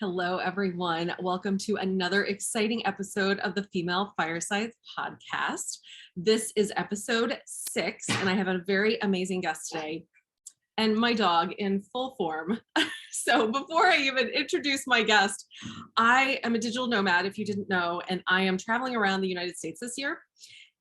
Hello, everyone. Welcome to another exciting episode of the Female Fireside podcast. This is episode 6, and I have a very amazing guest today, and my dog in full form. So before I even introduce my guest, I am a digital nomad, if you didn't know, and I am traveling around the United States this year.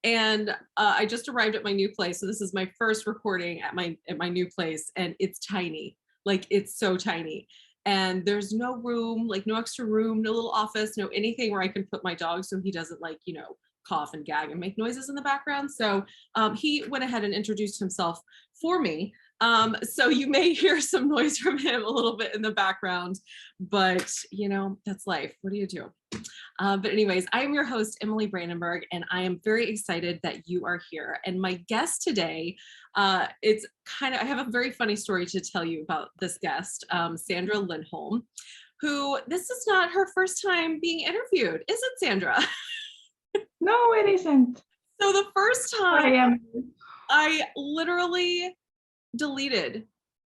And I just arrived at my new place. So this is my first recording at my new place, and it's tiny. Like, it's so tiny. And there's no room, like no extra room, no little office, no anything where I can put my dog so he doesn't cough and gag and make noises in the background. So he went ahead and introduced himself for me. So you may hear some noise from him a little bit in the background, but that's life. What do you do? But anyways, I am your host, Emily Brandenburg, and I am very excited that you are here. And my guest today, I have a very funny story to tell you about this guest, Sandra Lindholm, who this is not her first time being interviewed. Is it, Sandra? No, it isn't. So the first time I literally deleted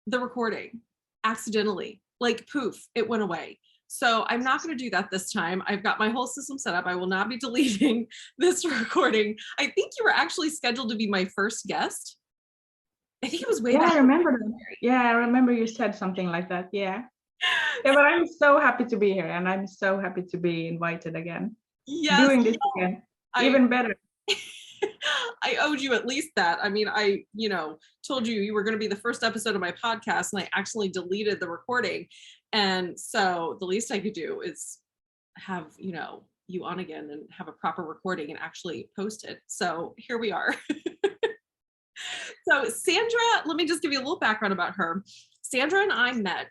the recording accidentally, like poof, it went away. So I'm not going to do that this time. I've got my whole system set up. I will not be deleting this recording. I think you were actually scheduled to be my first guest. I think it was way back. I remember that. Yeah, I remember you said something like that. Yeah, but I'm so happy to be here, and I'm so happy to be invited again. Yes, doing this again, even better. I owed you at least that. I mean, I told you were going to be the first episode of my podcast, and I actually deleted the recording. And so the least I could do is have, you on again and have a proper recording and actually post it. So here we are. So Sandra, let me just give you a little background about her. Sandra and I met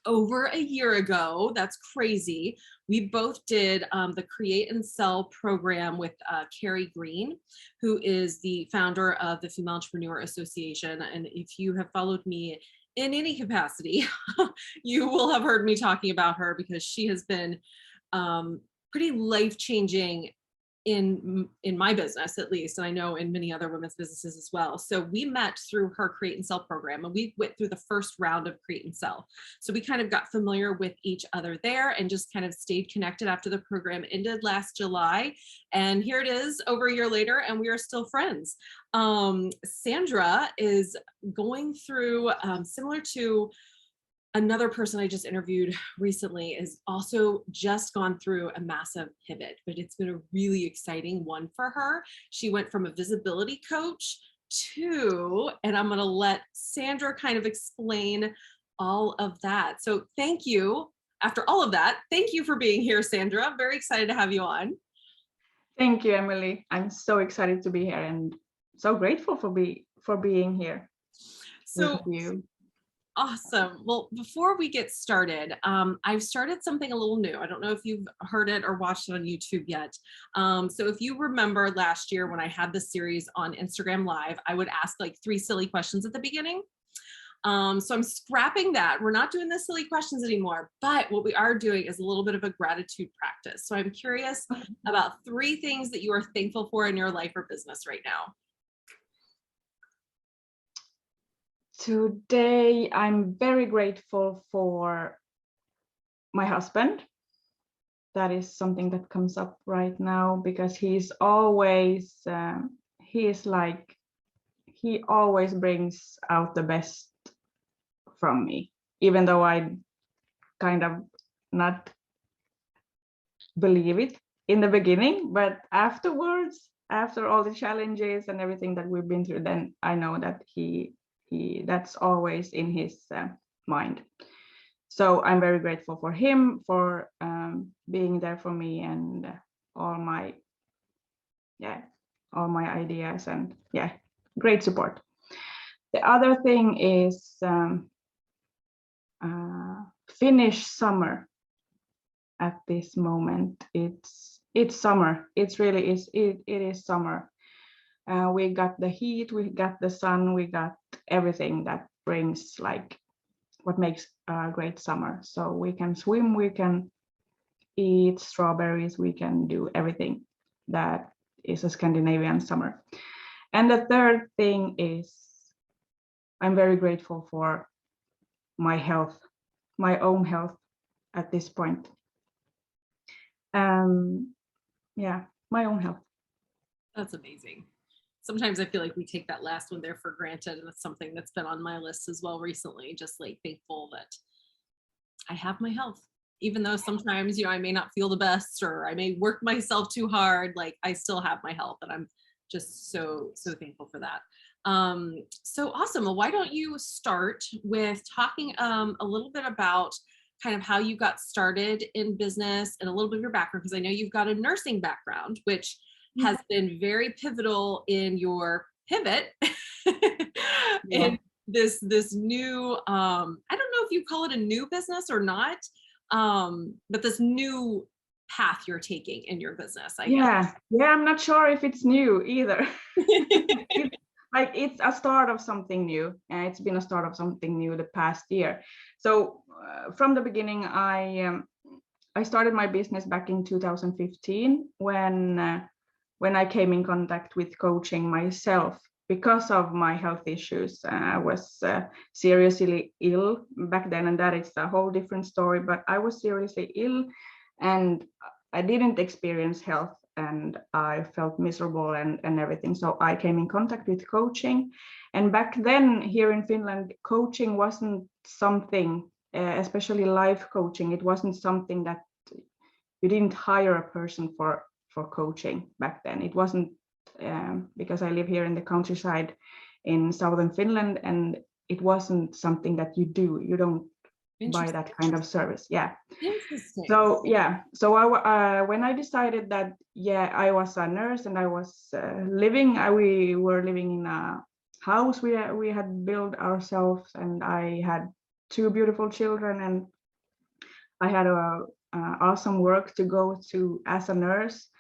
over a year ago. That's crazy. We both did the Create and Sell program with Carrie Green, who is the founder of the Female Entrepreneur Association. And if you have followed me in any capacity, you will have heard me talking about her because she has been pretty life-changing in my business, at least, and I know in many other women's businesses as well. So we met through her Create and Sell program, and we went through the first round of Create and Sell. So we kind of got familiar with each other there and just kind of stayed connected after the program ended last July. And here it is over a year later, and we are still friends. Sandra is going through, similar to another person I just interviewed recently, is also just gone through a massive pivot, but it's been a really exciting one for her. She went from a visibility coach to, and I'm going to let Sandra kind of explain all of that. So thank you. After all of that, thank you for being here, Sandra. I'm very excited to have you on. Thank you, Emily. I'm so excited to be here and so grateful for being here with you. Awesome. Well, before we get started, I've started something a little new. I don't know if you've heard it or watched it on YouTube yet. So if you remember last year when I had this series on Instagram Live, I would ask like 3 silly questions at the beginning. So I'm scrapping that. We're not doing the silly questions anymore, but what we are doing is a little bit of a gratitude practice. So I'm curious about 3 things that you are thankful for in your life or business right now. Today, I'm very grateful for my husband. That is something that comes up right now because he's always, he always brings out the best from me, even though I kind of not believe it in the beginning, but afterwards, after all the challenges and everything that we've been through, then I know that that's always in his mind. So I'm very grateful for him for being there for me and all my ideas and great support. The other thing is Finnish summer. At this moment, it's summer. It really is. It is summer. We got the heat, we got the sun, we got everything that brings like what makes a great summer. So we can swim, we can eat strawberries, we can do everything that is a Scandinavian summer. And the third thing is I'm very grateful for my health, my own health. at this point. Yeah, my own health. That's amazing. Sometimes I feel like we take that last one there for granted, and it's something that's been on my list as well recently. Just like thankful that I have my health, even though sometimes, I may not feel the best, or I may work myself too hard. Like, I still have my health, and I'm just so thankful for that. So awesome. Well, why don't you start with talking a little bit about kind of how you got started in business and a little bit of your background, because I know you've got a nursing background, which has been very pivotal in your pivot in this new, I don't know if you call it a new business or not, but this new path you're taking in your business, I guess. Yeah, I'm not sure if it's new either. It's a start of something new, and it's been a start of something new the past year. So from the beginning, I started my business back in 2015 when I came in contact with coaching myself because of my health issues. I was seriously ill back then, and that is a whole different story, but I was seriously ill and I didn't experience health, and I felt miserable and everything. So I came in contact with coaching. And back then here in Finland, coaching wasn't something, especially life coaching, it wasn't something that you didn't hire a person for coaching back then. It wasn't, because I live here in the countryside in southern Finland, and it wasn't something that you don't buy that kind of service. So when I decided that I was a nurse and I was we were living in a house we had built ourselves, and I had 2 beautiful children, and I had a awesome work to go to as a nurse,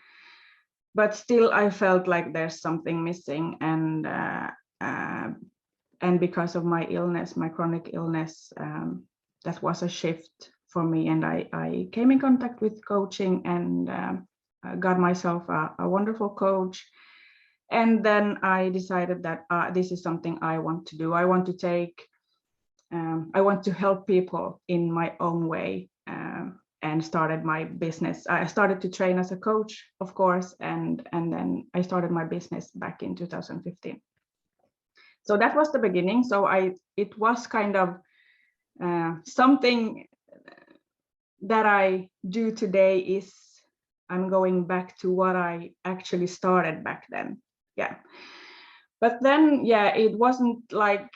but still I felt like there's something missing, and because of my illness, my chronic illness, that was a shift for me, and I came in contact with coaching and got myself a wonderful coach. And then I decided that this is something I want to do. I want to help people in my own way, and started my business. I started to train as a coach, of course, and then I started my business back in 2015. So that was the beginning. So it was kind of something that I do today is I'm going back to what I actually started back then. But then it wasn't like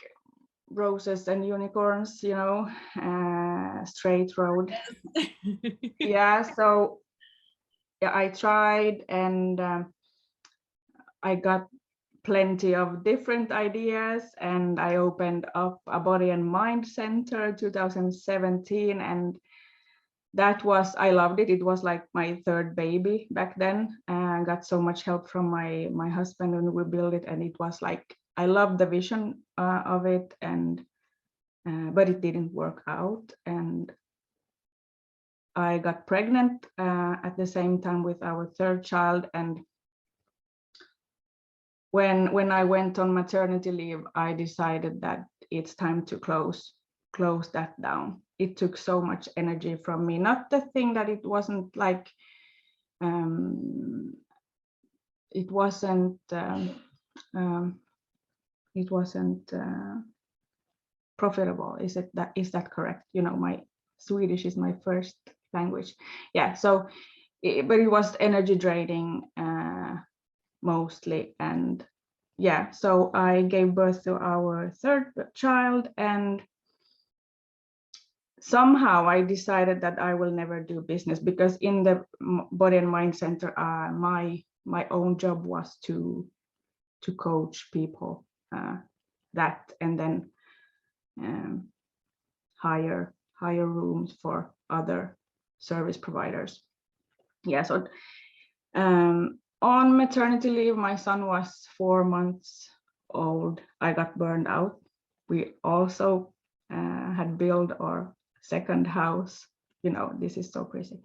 roses and unicorns, straight road. So I tried, and I got plenty of different ideas, and I opened up a body and mind center 2017, and I loved it. It was like my third baby back then. I got so much help from my husband, and we built it, and it was like I loved the vision of it, and but it didn't work out, and I got pregnant at the same time with our third child. And when I went on maternity leave, I decided that it's time to close that down. It took so much energy from me. Not the thing that it wasn't like it wasn't profitable. Is that correct? My Swedish is my first language. So but it was energy draining mostly. And so I gave birth to our third child, and somehow I decided that I will never do business, because in the body and mind center, my own job was to coach people, that, and then hire rooms for other service providers. So on maternity leave, my son was 4 months old. I got burned out. We also had built our second house. This is so crazy.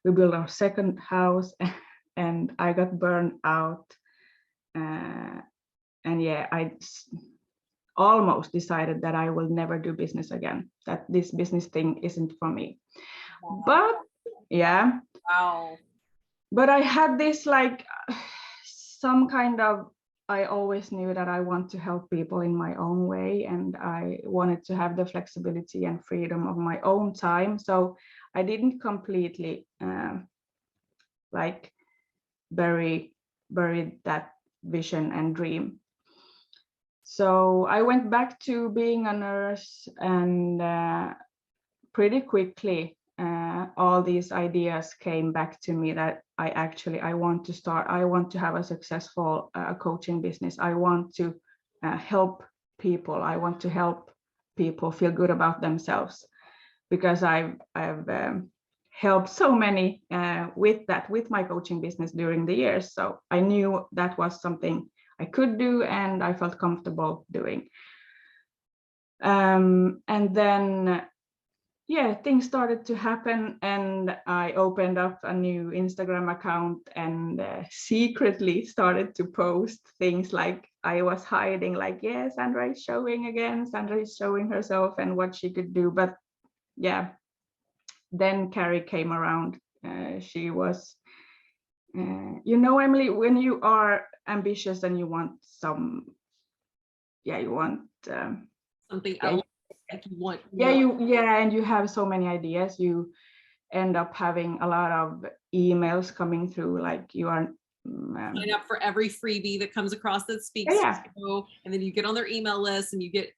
We built our second house, and I got burned out. And I almost decided that I will never do business again, that this business thing isn't for me. But yeah. Wow. But I had this like some kind of, I always knew that I want to help people in my own way, and I wanted to have the flexibility and freedom of my own time. So I didn't completely like bury that vision and dream. So I went back to being a nurse, and pretty quickly all these ideas came back to me that I want to have a successful coaching business. I want to help people. I want to help people feel good about themselves, because I've helped so many with my coaching business during the years. So I knew that was something I could do and I felt comfortable doing. And then yeah, things started to happen, and I opened up a new Instagram account and secretly started to post things like I was hiding, like, yeah, Sandra is showing again, Sandra is showing herself and what she could do. But yeah, then Carrie came around. She was, Emily, when you are ambitious and you want Something yeah, else like you want. and you have so many ideas, you end up having a lot of emails coming through, like you are sign up for every freebie that comes across that speaks yeah. to you, and then you get on their email list and you get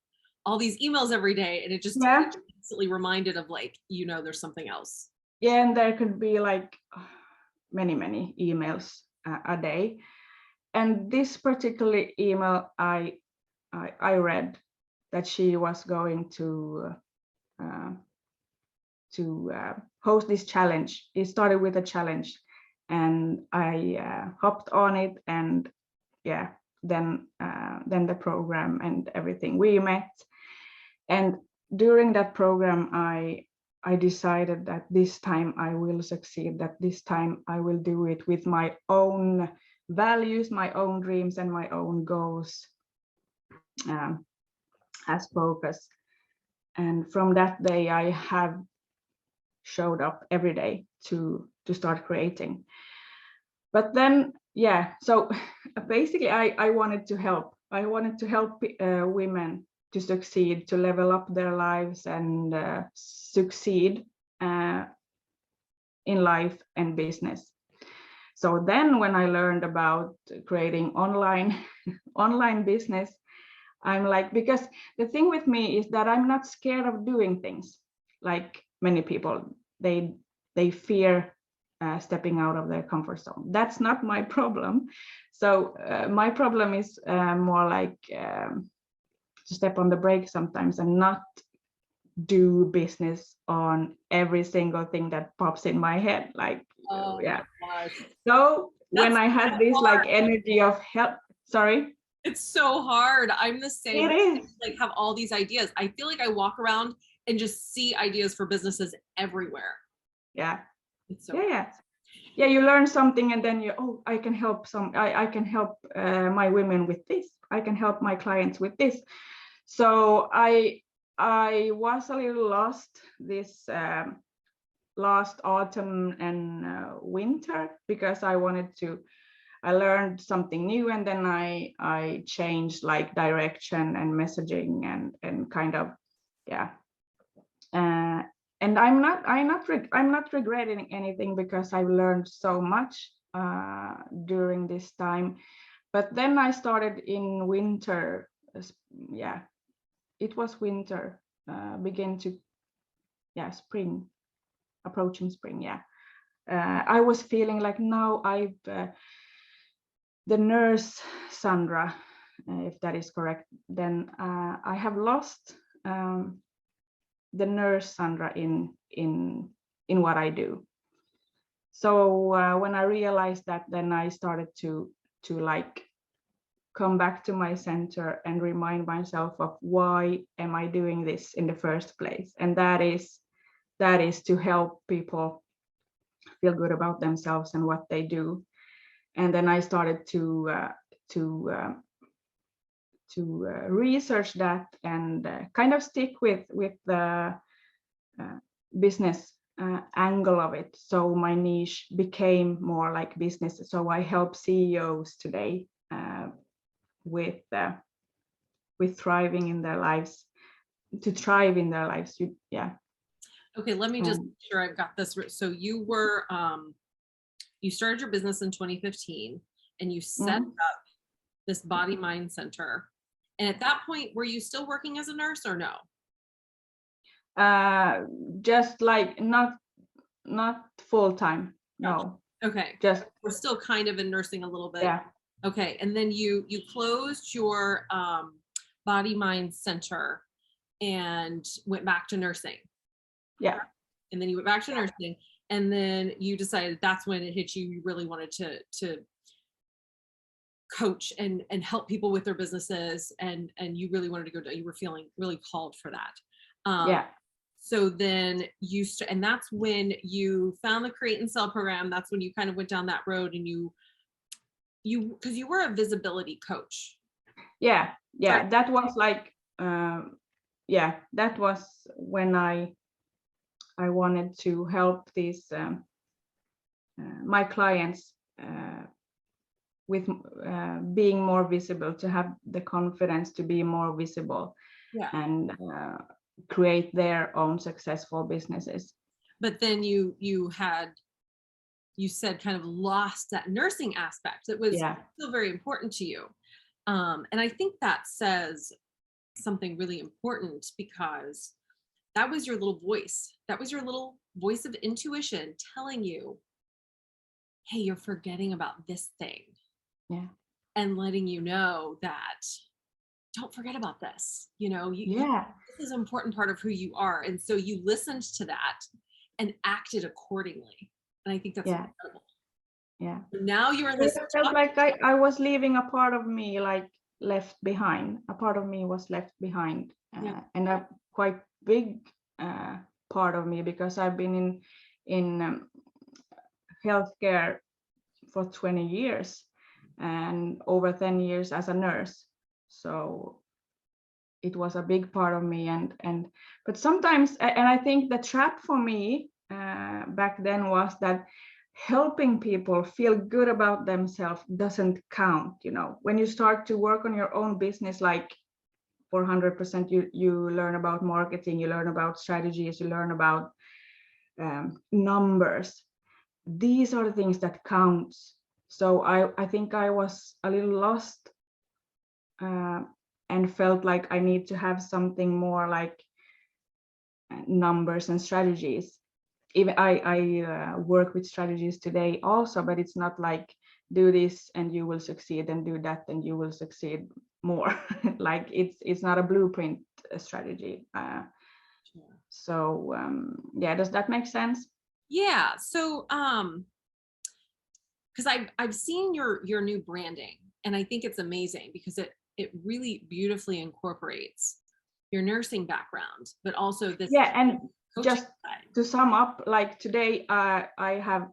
all these emails every day, and it just Yeah. instantly reminded of like, there's something else. Yeah, and there could be like many emails a day. And this particular email I read that she was going to host this challenge. It started with a challenge, and I hopped on it, and yeah, then the program and everything, we met. And during that program, I decided that this time I will succeed, that this time I will do it with my own values, my own dreams, and my own goals as focus. And from that day, I have showed up every day to start creating. But then, yeah, so basically I wanted to help. I wanted to help women to succeed, to level up their lives and succeed in life and business. So then when I learned about creating online business, I'm like, because the thing with me is that I'm not scared of doing things like many people. They fear stepping out of their comfort zone. That's not my problem. So my problem is more like to step on the brake sometimes and not do business on every single thing that pops in my head. Like, yeah. So when I had this like energy of help, sorry. It's so hard. I'm the same. It is. Like have all these ideas. I feel like I walk around and just see ideas for businesses everywhere. Yeah. It's so yeah, you learn something and then I can help I can help my women with this. I can help my clients with this. So I was a little lost this last autumn and winter, because I learned something new, and then I changed like direction and messaging and kind of, yeah. And I'm not regretting anything, because I've learned so much during this time. But then I started in winter. Yeah, it was winter, begin to, spring, approaching spring. Yeah, I was feeling like now the nurse Sandra, if that is correct, then I have lost the nurse Sandra in what I do. So when I realized that, then I started to like come back to my center and remind myself of why am I doing this in the first place, and that is to help people feel good about themselves and what they do. And then I started to research that and kind of stick with the business angle of it. So my niche became more like business. So I help CEOs today with thriving in their lives, to thrive in their lives. Yeah. Okay, let me just make sure I've got this. So you were, you started your business in 2015 and you set up this body mind center. And at that point, were you still working as a nurse or no? Just like not full time. No. Okay. Just we're still kind of in nursing a little bit. Yeah. Okay. And then you closed your body mind center and went back to nursing. Yeah. And then you went back to nursing, and then you decided that's when it hit you. You really wanted to coach and help people with their businesses, and you really wanted to go. You were feeling really called for that. Yeah. So then and that's when you found the Create and Sell program. That's when you kind of went down that road, and you because you were a visibility coach. Yeah. Yeah. Right. That was like that was when I wanted to help these my clients with being more visible, to have the confidence to be more visible, and create their own successful businesses. But then you said kind of lost that nursing aspect that was still very important to you. And I think that says something really important, because that was your little voice. That was your little voice of intuition telling you, hey, you're forgetting about this thing. Yeah. And letting you know that don't forget about this. This is an important part of who you are. And so you listened to that and acted accordingly. And I think that's incredible. Yeah. Now you are listening. It felt like I was leaving a part of me, like left behind. A part of me was left behind, and a quite big part of me, because I've been in healthcare for 20 years and over 10 years as a nurse. So it was a big part of me, but sometimes, and I think the trap for me back then was that helping people feel good about themselves doesn't count. When you start to work on your own business, like 400%, you learn about marketing, you learn about strategies, you learn about numbers. These are the things that counts. So I think I was a little lost and felt like I need to have something more like numbers and strategies. Even I work with strategies today also, but it's not like do this and you will succeed, and do that and you will succeed more. Like it's not a blueprint strategy. So does that make sense? Yeah. So because I've seen your new branding, and I think it's amazing, because it really beautifully incorporates your nursing background, but also this. Yeah, and just to sum up, like today I have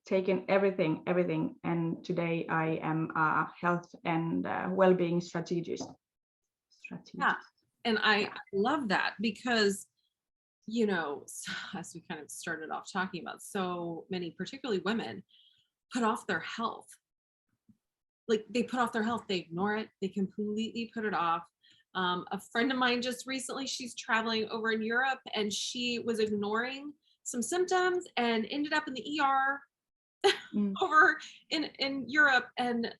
taken everything, and today I am a health and well-being strategist. Yeah, and I love that, because as we kind of started off talking about, so many, particularly women, put off their health. Like they put off their health, they ignore it, they completely put it off. A friend of mine just recently, she's traveling over in Europe, and she was ignoring some symptoms and ended up in the ER over in Europe. And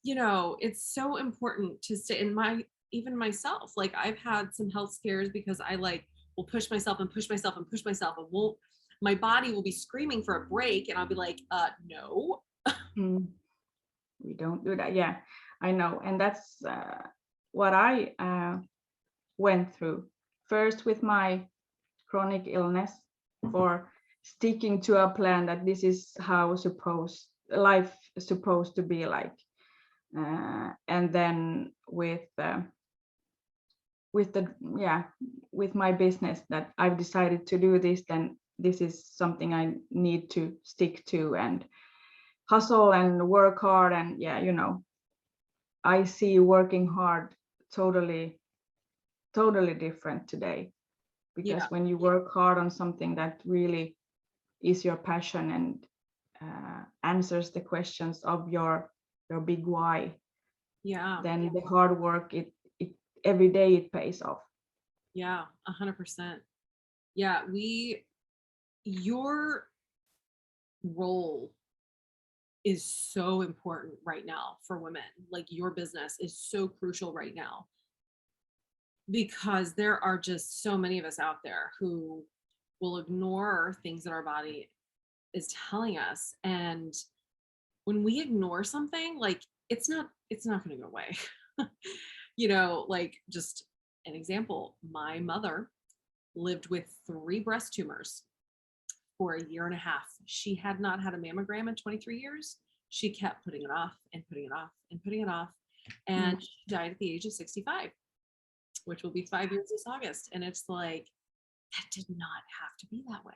it's so important to stay in even myself, like I've had some health scares because I will push myself and push myself and push myself, and my body will be screaming for a break, and I'll be like, no. We don't do that. Yeah, I know. And that's what I went through first with my chronic illness, for sticking to a plan that this is how life is supposed to be like. And then with my business, that I've decided to do this, then this is something I need to stick to and hustle and work hard. And I see working hard totally different today, because when you work hard on something that really is your passion and answers the questions of your big why, Yeah. then the hard work, it every day it pays off. Yeah, 100%. Yeah, your role is so important right now for women. Like your business is so crucial right now because there are just so many of us out there who will ignore things that our body is telling us. And when we ignore something, like it's not going to go away. Like just an example, my mother lived with 3 breast tumors for a year and a half. She had not had a mammogram in 23 years. She kept putting it off and putting it off and putting it off. And she died at the age of 65, which will be 5 years this August. And it's like, that did not have to be that way,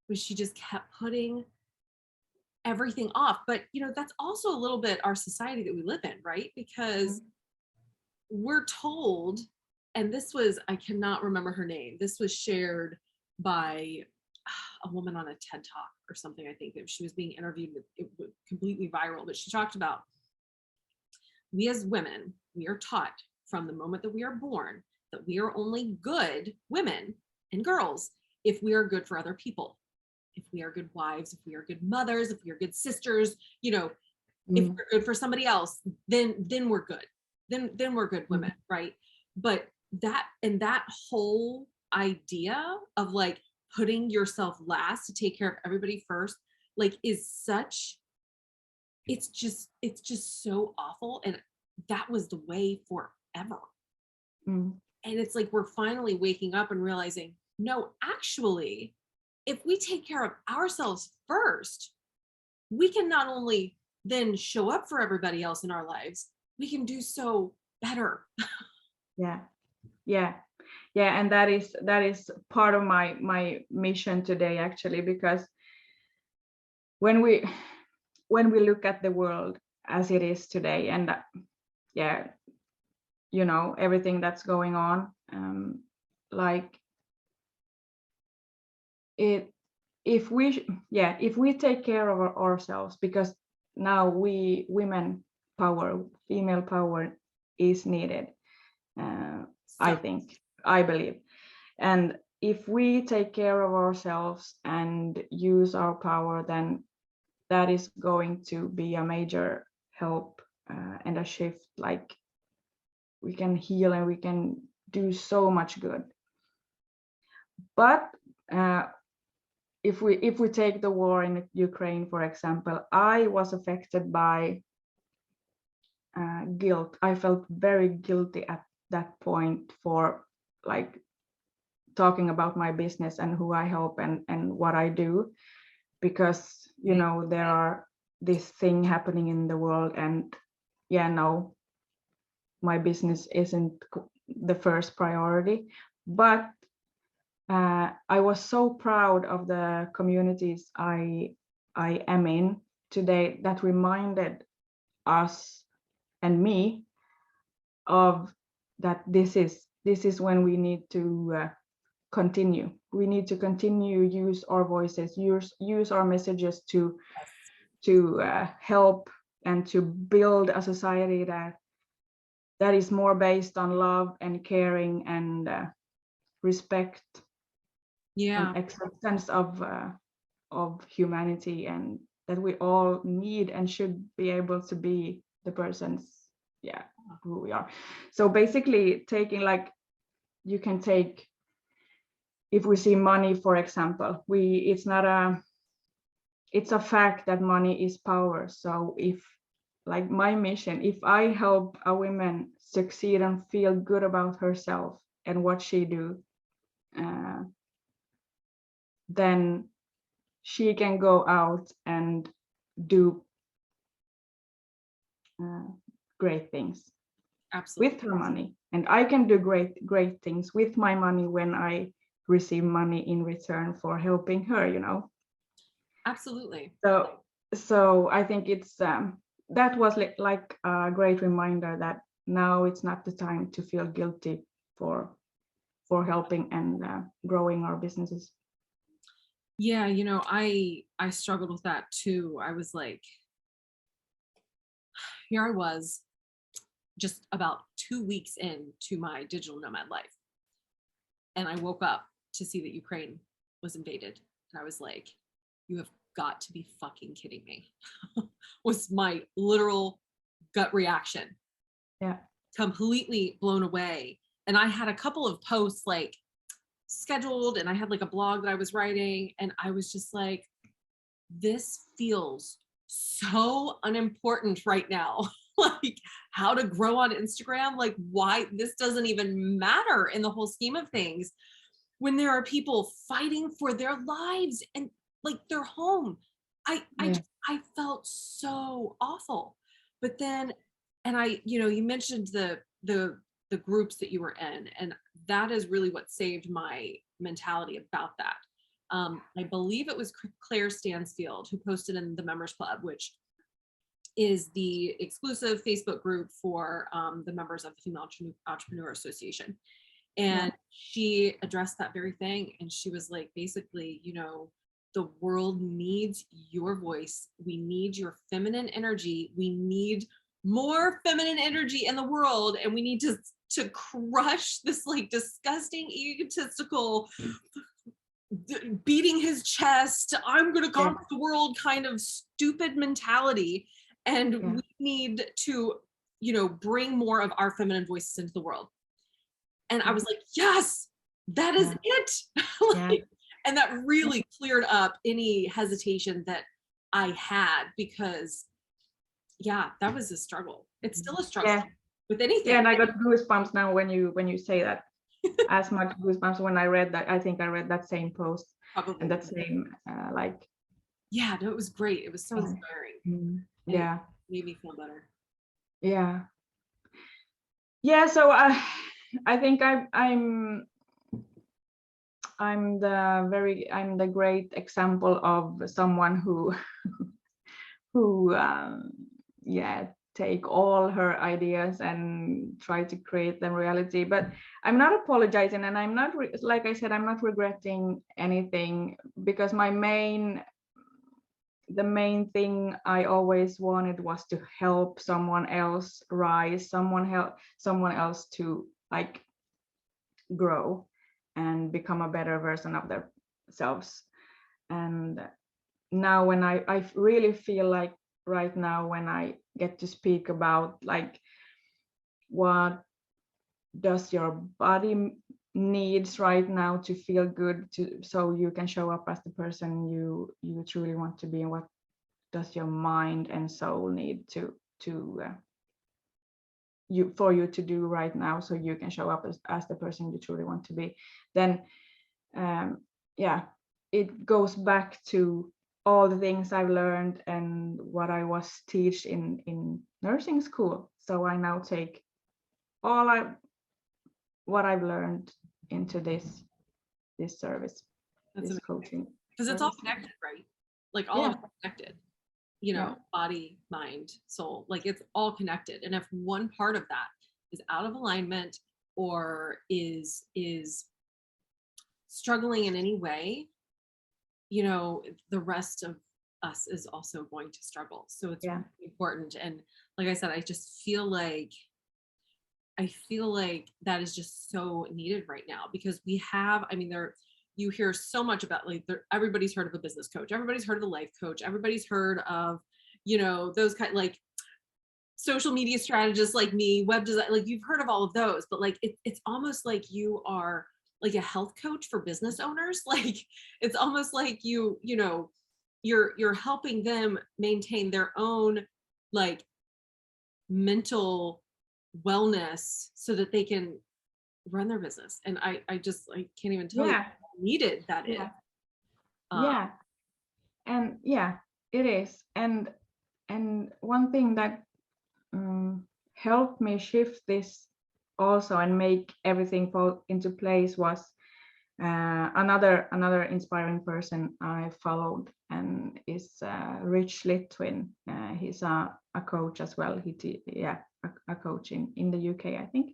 but she just kept putting everything off. But, that's also a little bit our society that we live in, right? Because we're told, and I cannot remember her name. This was shared by a woman on a TED Talk or something. I think that she was being interviewed with, it was completely viral, but she talked about, we as women, we are taught from the moment that we are born that we are only good women and girls if we are good for other people, if we are good wives, if we are good mothers, if we are good sisters, if we're good for somebody else, then we're good. Then we're good women, right? But that whole idea of like putting yourself last to take care of everybody first, like is such, it's just so awful. And that was the way forever. And it's like we're finally waking up and realizing, no, actually, if we take care of ourselves first, we can not only then show up for everybody else in our lives, we can do so better. Yeah, and that is part of my mission today, actually, because when we look at the world as it is today, and everything that's going on, like it, if we take care of ourselves, because now female power is needed, I believe. And if we take care of ourselves and use our power, then that is going to be a major help and a shift. Like we can heal and we can do so much good. But if we take the war in Ukraine, for example, I was affected by guilt. I felt very guilty at that point for like talking about my business and who I help and what I do, because there are this thing happening in the world, and no, my business isn't the first priority. But I was so proud of the communities I am in today that reminded us and me of that this is when we need to continue. We need to continue, use our voices, use our messages to help and to build a society that is more based on love and caring and respect, and acceptance of humanity, and that we all need and should be able to be the persons who we are. So basically taking, like, you can take, if we see money, for example, it's a fact that money is power. So if, like, my mission, if I help a woman succeed and feel good about herself and what she do, then she can go out and do great things. Absolutely. With her money, and I can do great things with my money when I receive money in return for helping her. Absolutely. So I think it's that was like a great reminder that now it's not the time to feel guilty for helping and growing our businesses. Yeah, I struggled with that too. I was like, here I was just about 2 weeks into my digital nomad life. And I woke up to see that Ukraine was invaded. And I was like, you have got to be fucking kidding me. Was my literal gut reaction. Yeah. Completely blown away. And I had a couple of posts like scheduled, and I had like a blog that I was writing, and I was just like, this feels so unimportant right now. Like how to grow on Instagram, like why this doesn't even matter in the whole scheme of things when there are people fighting for their lives and like their home. I felt so awful. But then, and you mentioned the groups that you were in, and that is really what saved my mentality about that. I believe it was Claire Stansfield who posted in the Members Club, which is the exclusive Facebook group for the members of the Female Entrepreneur Association. And she addressed that very thing. And she was like, basically, the world needs your voice. We need your feminine energy. We need more feminine energy in the world. And we need to crush this like disgusting, egotistical, beating his chest, I'm going to conquer the world kind of stupid mentality. And we need to, bring more of our feminine voices into the world. And I was like, yes, that is it. Like, and that really cleared up any hesitation that I had, because that was a struggle. It's still a struggle with anything. Yeah, and I got goosebumps now when you say that. As much goosebumps when I read that. I think I read that same post. Probably. And that same like. Yeah, no, it was great. It was so inspiring. Yeah, it made me feel better. Yeah. So I think I'm the great example of someone who take all her ideas and try to create them reality. But I'm not apologizing, and I'm not like I said, I'm not regretting anything, because the main thing I always wanted was to help someone else rise, someone else to like grow and become a better version of themselves. And now when I really feel like right now when I get to speak about like what does your body needs right now to feel good, so you can show up as the person you truly want to be, and what does your mind and soul need for you to do right now so you can show up as the person you truly want to be, then it goes back to all the things I've learned and what I was taught in nursing school. So I now take what I've learned into this service. That's this coaching. Because it's all connected, right? Like all of it's connected. Body, mind, soul, like it's all connected. And if one part of that is out of alignment or is struggling in any way, the rest of us is also going to struggle. So it's really important. And like I said, I just feel like that is just so needed right now, because we have, you hear so much about like everybody's heard of a business coach, everybody's heard of a life coach, everybody's heard of, those kind, like social media strategists like me, web design, like you've heard of all of those, but like it's almost like you are like a health coach for business owners. Like it's almost like you're helping them maintain their own like mental wellness so that they can run their business. And I can't even tell you how needed that is. And it is. And one thing that helped me shift this also and make everything fall into place was another inspiring person I followed, and is Rich Litwin. He's a coach as well. A coach in the UK, I think.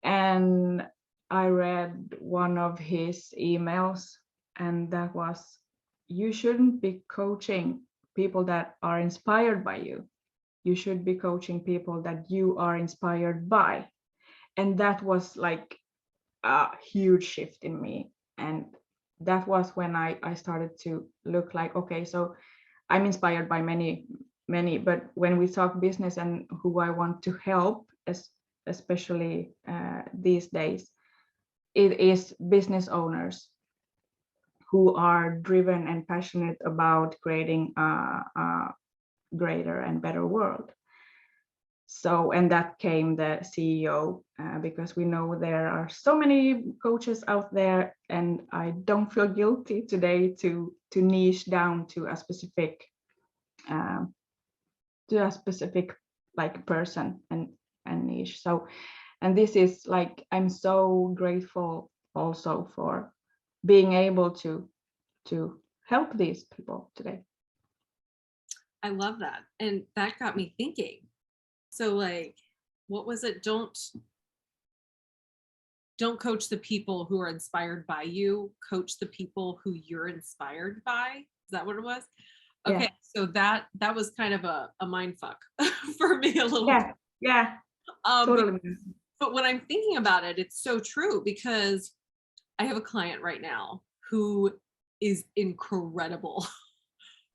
And I read one of his emails and that was, you shouldn't be coaching people that are inspired by you. You should be coaching people that you are inspired by. And that was like a huge shift in me. And that was when I started to look like, okay, so I'm inspired by many, but when we talk business and who I want to help, especially these days, it is business owners who are driven and passionate about creating a greater and better world. So, and that came the CEO, because we know there are so many coaches out there, and I don't feel guilty today to niche down to a specific um, like person and niche. So, and this is like, I'm so grateful also for being able to help these people today. I love that. And that got me thinking. So like, what was it? Don't coach the people who are inspired by you, coach the people who you're inspired by. Is that what it was? Okay, Yeah. so that was kind of a mind fuck for me a little bit. Yeah, Um, totally. but when I'm thinking about it, it's so true, because I have a client right now who is incredible.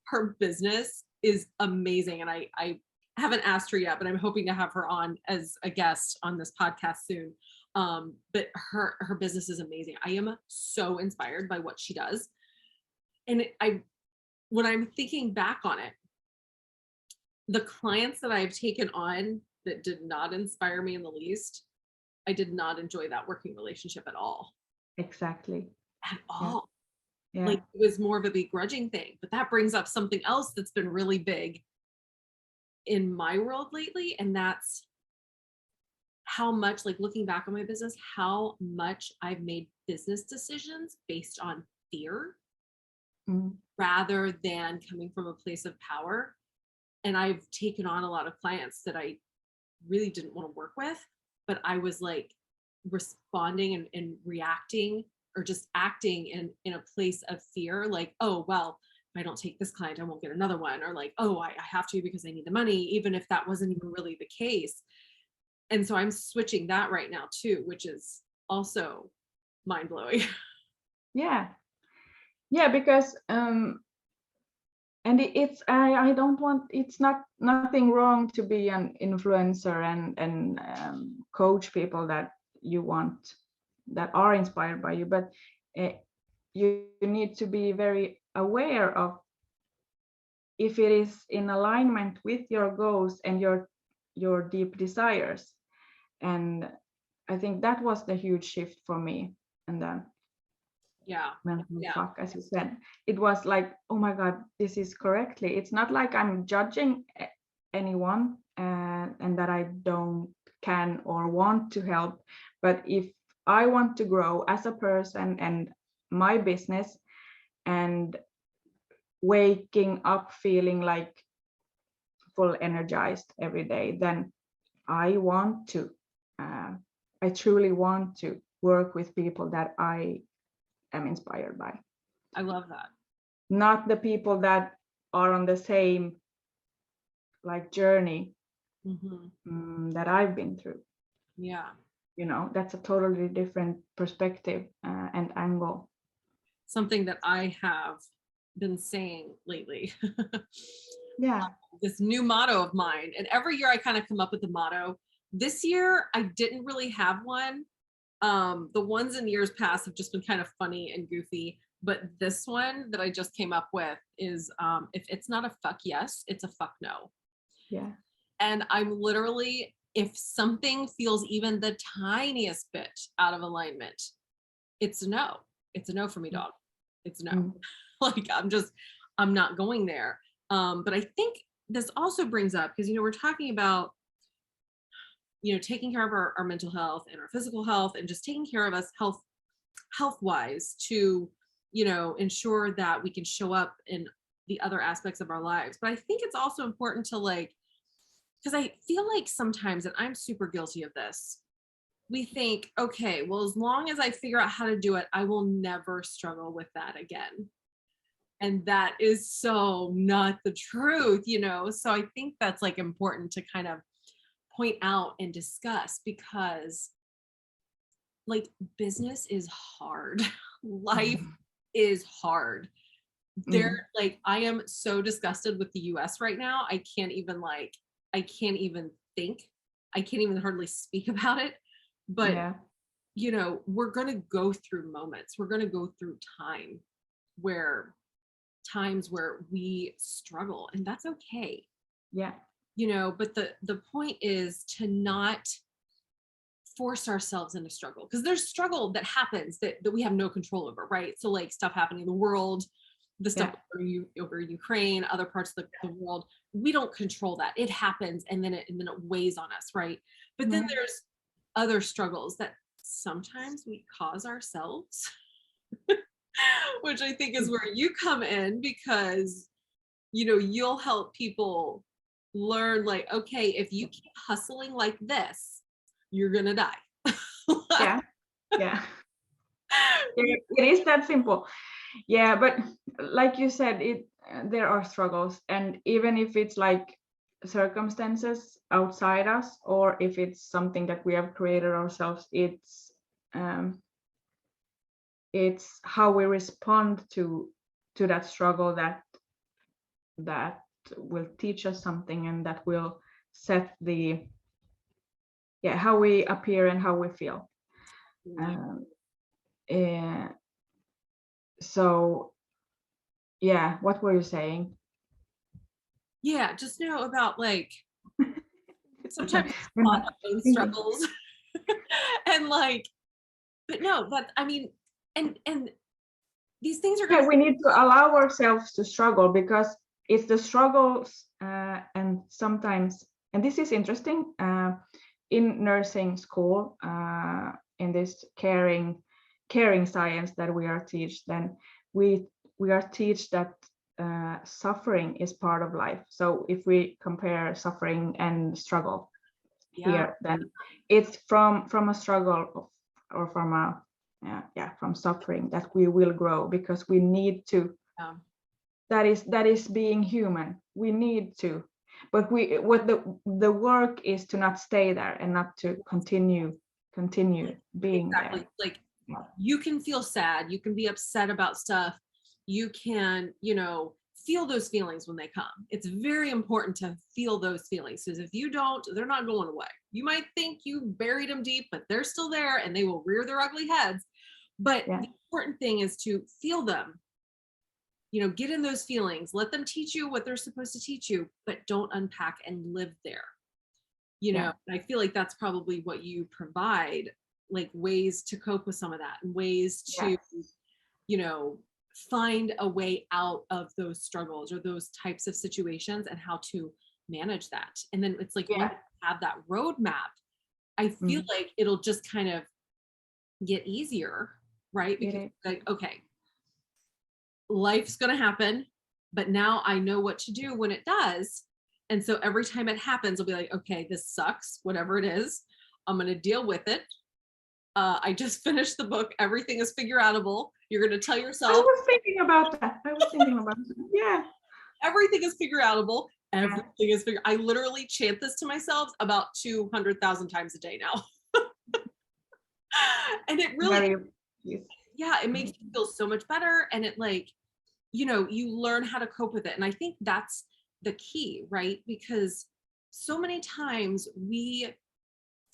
Her business is amazing. And I haven't asked her yet, but I'm hoping to have her on as a guest on this podcast soon. But her business is amazing. I am so inspired by what she does. And when I'm thinking back on it, the clients that I've taken on that did not inspire me in the least, I did not enjoy that working relationship at all. Exactly. At all. Yeah. Like, it was more of a begrudging thing. But that brings up something else that's been really big in my world lately. And that's how much, like looking back on my business, how much I've made business decisions based on fear rather than coming from a place of power. And I've taken on a lot of clients that I really didn't want to work with, but I was like responding and reacting or just acting in a place of fear, like, oh, well, if I don't take this client, I won't get another one. Or like, oh, I have to because I need the money, even if that wasn't even really the case. And so I'm switching that right now too, which is also mind blowing. Yeah. Yeah, because and it's I don't want, it's nothing wrong to be an influencer and coach people that you want, that are inspired by you, but you need to be very aware of if it is in alignment with your goals and your deep desires. And I think that was the huge shift for me. And then mental fuck, as you said, it was like, oh my god, this is correctly, it's not like I'm judging anyone and that I don't can or want to help, but if I want to grow as a person and my business, and waking up feeling like full energized every day, then I want to I truly want to work with people that I am inspired by. I love that. Not the people that are on the same like journey that I've been through. Yeah. You know, that's a totally different perspective and angle. Something that I have been saying lately. Yeah. This new motto of mine. And every year I kind of come up with a motto. This year I didn't really have one. The ones in years past have just been kind of funny and goofy. But this one that I just came up with is if it's not a fuck yes, it's a fuck no. Yeah. And I'm literally, if something feels even the tiniest bit out of alignment, it's a no. It's a no for me, dog. It's a no. Like, I'm not going there. But I think this also brings up, because, we're talking about, taking care of our mental health and our physical health, and just taking care of us health wise to, ensure that we can show up in the other aspects of our lives. But I think it's also important to, like, because I feel like sometimes, and I'm super guilty of this, we think, okay, well, as long as I figure out how to do it, I will never struggle with that again. And that is so not the truth, you know? So I think that's like important to kind of point out and discuss, because like business is hard. Life is hard. They're Mm. like, I am so disgusted with the US right now. I can't even think. I can't even hardly speak about it. But, Yeah, you know, we're going to go through moments. We're going to go through where times where we struggle, and that's okay. yeah, You know, but the point is to not force ourselves into struggle, because there's struggle that happens that we have no control over, right? So like stuff happening in the world, the stuff yeah, over Ukraine, other parts of the world, we don't control that. It happens, and then it weighs on us, right? But then yeah, there's other struggles that sometimes we cause ourselves, which I think is where you come in, because you know, you'll help people learn, like, okay, if you keep hustling like this, you're gonna die. yeah, yeah. It is that simple. Yeah, but like you said, there are struggles, and even if it's like circumstances outside us, or if it's something that we have created ourselves, um, it's how we respond to that struggle that will teach us something, and that will set the, yeah, how we appear and how we feel. Um, eh, so yeah, what were you saying? Yeah, just know about like Okay, sometimes I'm our own thinking. struggles. And like, but no, that I mean, and these things are Yeah, gonna, we need to allow ourselves to struggle, because it's the struggles, and sometimes, and this is interesting, in nursing school, in this caring science that we are teach, then we are teach that suffering is part of life. So if we compare suffering and struggle yeah, here, then it's from a struggle or from a, yeah, from suffering, that we will grow, because we need to. yeah, That is being human. We need to, but what the work is to not stay there, and not to continue being exactly. there. Like Yeah, you can feel sad, you can be upset about stuff, you can, you know, feel those feelings when they come. It's very important to feel those feelings, because if you don't, they're not going away. You might think you buried them deep, but they're still there and they will rear their ugly heads. But yeah, the important thing is to feel them, you know, get in those feelings, let them teach you what they're supposed to teach you, but don't unpack and live there. You yeah, know, I feel like that's probably what you provide, like ways to cope with some of that, and ways yeah, to, you know, find a way out of those struggles or those types of situations, and how to manage that. And then it's like once yeah. you have that roadmap, I feel Mm. like it'll just kind of get easier, right? It Because is. like, okay, life's going to happen, but now I know what to do when it does. And so every time it happens, I'll be like, okay, this sucks, whatever it is. I'm going to deal with it. I just finished the book. Everything is figure outable. You're going to tell I yourself was thinking about that. Yeah, everything is figure outable. yeah. Everything is figure. I literally chant this to myself about 200,000 times a day now. And it really, Very. Yes. yeah, it makes you feel so much better. And it like, you know, you learn how to cope with it. And I think that's the key, right? Because so many times we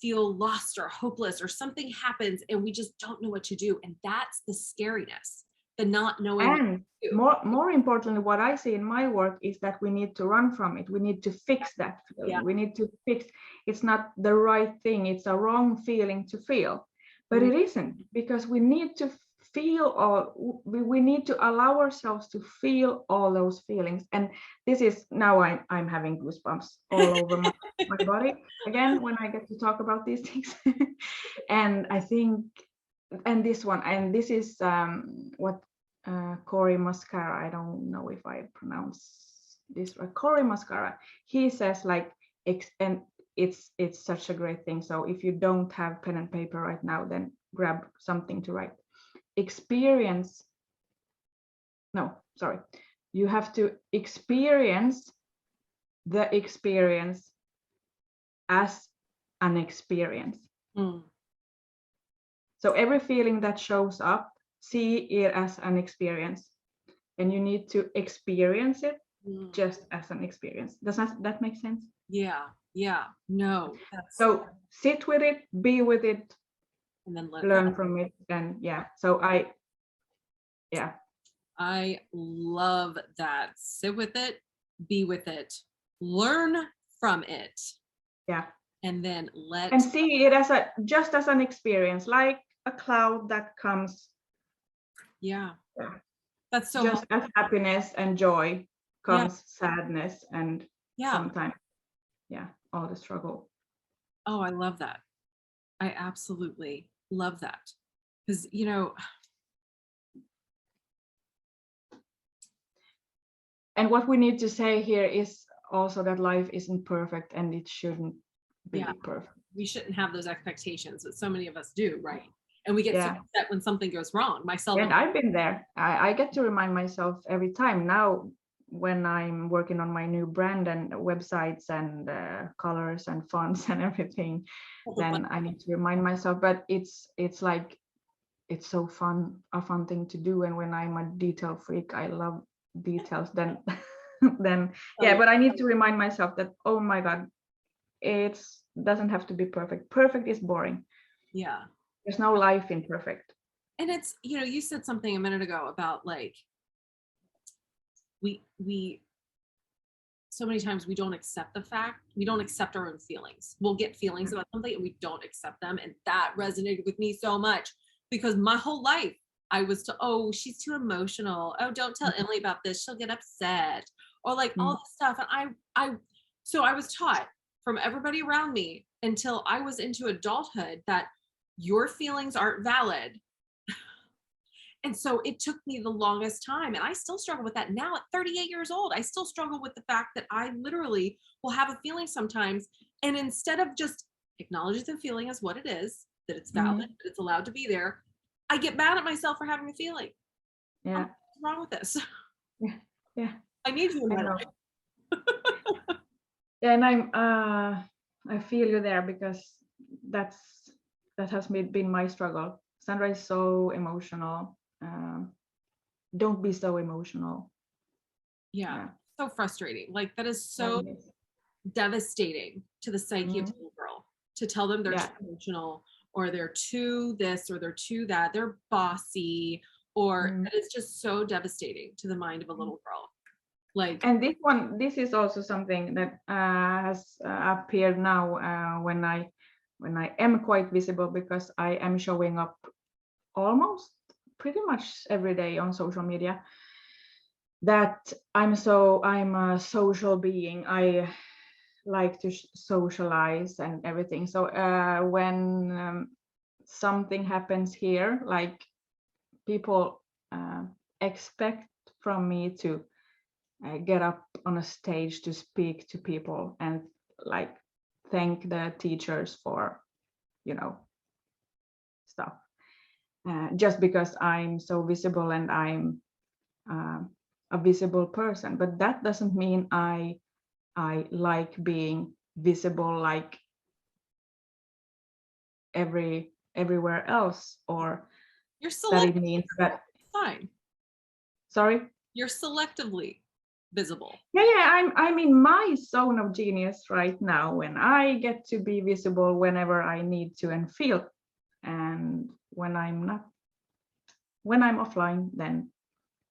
feel lost or hopeless, or something happens and we just don't know what to do. And that's the scariness, the not knowing what And to do. more importantly, what I see in my work is that we need to run from it. We need to fix that Yeah. feeling. We need to fix. It's not the right thing. It's a wrong feeling to feel, but it isn't, because we need to feel all. We need to allow ourselves to feel all those feelings. And this is now I'm having goosebumps all over my body again when I get to talk about these things. And I think, and this is what Cory Muscara, I don't know if I pronounce this right, Cory Muscara, he says like, and it's such a great thing. So if you don't have pen and paper right now, then grab something to write. You have to experience the experience as an experience. So every feeling that shows up, see it as an experience, and you need to experience it just as an experience. Does that make sense? Yeah. No. So sit with it, be with it, and then learn from it, and So I love that. Sit with it, be with it, learn from it. Yeah. And then and see it as just as an experience, like a cloud that comes. Yeah. That's so just as happiness and joy comes sadness and sometimes all the struggle. Oh, I love that. I absolutely love that. Because and what we need to say here is also that life isn't perfect, and it shouldn't be perfect. We shouldn't have those expectations, but so many of us do, right? And we get so upset when something goes wrong, myself. And I've been there. I get to remind myself every time now when I'm working on my new brand and websites and colors and fonts and everything, then I need to remind myself. But it's like, it's so a fun thing to do. And when I'm a detail freak, I love details. Then but I need to remind myself that, oh my God, it doesn't have to be perfect. Perfect is boring. Yeah. There's no life in perfect. And it's, you said something a minute ago about like, we so many times we don't accept we don't accept our own feelings. We'll get feelings about something and we don't accept them. And that resonated with me so much, because my whole life I was oh, she's too emotional. Oh, don't tell Emily about this. She'll get upset. Or like all this stuff. And so I was taught from everybody around me until I was into adulthood that your feelings aren't valid. And so it took me the longest time, and I still struggle with that now at 38 years old. I still struggle with the fact that I literally will have a feeling sometimes, and instead of just acknowledging the feeling as what it is, that it's valid, that it's allowed to be there, I get mad at myself for having a feeling. Yeah. What's wrong with this? Yeah. I need you in my life. And I feel you there, because that has been my struggle. Sandra is so emotional. Don't be so emotional. Yeah. So frustrating. Like that is so devastating to the psyche of a little girl, to tell them they're too emotional, or they're too this, or they're too that, they're bossy, or it's just so devastating to the mind of a little girl. Like, and this is also something that has appeared now when I am quite visible, because I am showing up almost pretty much every day on social media, that I'm a social being. I like to socialize and everything. So when something happens here, like people expect from me to get up on a stage to speak to people and like thank the teachers for stuff, just because I'm so visible and I'm a visible person. But that doesn't mean I like being visible like everywhere else, or you're that it means that fine. Sorry? You're selectively visible. Yeah, I'm in my zone of genius right now, when I get to be visible whenever I need to and feel. And when I'm offline, then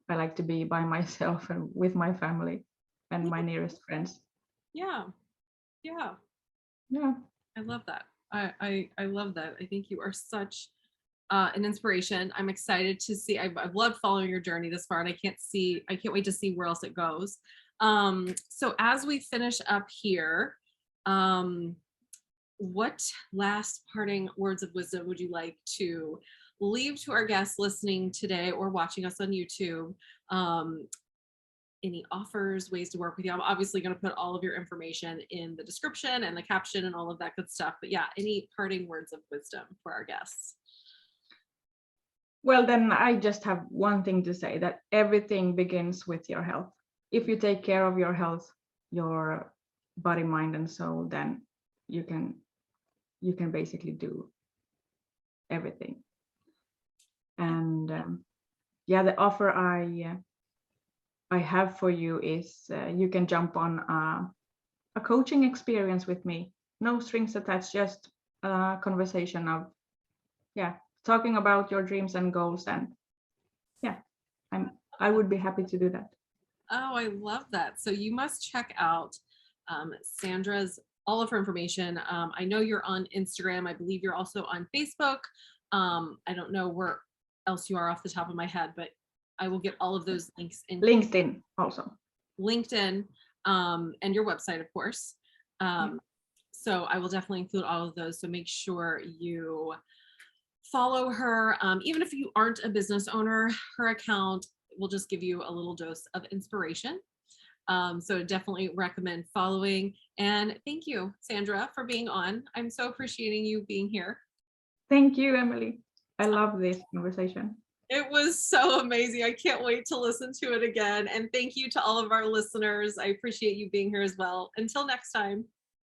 I like to be by myself and with my family and my nearest friends. Yeah. I love that. I love that. I think you are such an inspiration. I'm excited to see. I've loved following your journey this far, and I can't wait to see where else it goes. So as we finish up here, what last parting words of wisdom would you like to leave to our guests listening today or watching us on YouTube, any offers, ways to work with you. I'm obviously going to put all of your information in the description and the caption and all of that good stuff. But yeah, any parting words of wisdom for our guests? Well, then I just have one thing to say, that everything begins with your health. If you take care of your health, your body, mind, and soul, then you can basically do everything. And yeah, the offer I have for you is you can jump on a coaching experience with me. No strings attached, just a conversation of talking about your dreams and goals. And I would be happy to do that. Oh, I love that. So you must check out Sandra's, all of her information. I know you're on Instagram. I believe you're also on Facebook. I don't know where else you are off the top of my head, but I will get all of those links in LinkedIn also. LinkedIn, and your website, of course. So I will definitely include all of those. So make sure you follow her. Even if you aren't a business owner, her account will just give you a little dose of inspiration. So definitely recommend following. And thank you, Sandra, for being on. I'm so appreciating you being here. Thank you, Emily. I love this conversation. It was so amazing. I can't wait to listen to it again. And thank you to all of our listeners. I appreciate you being here as well. Until next time.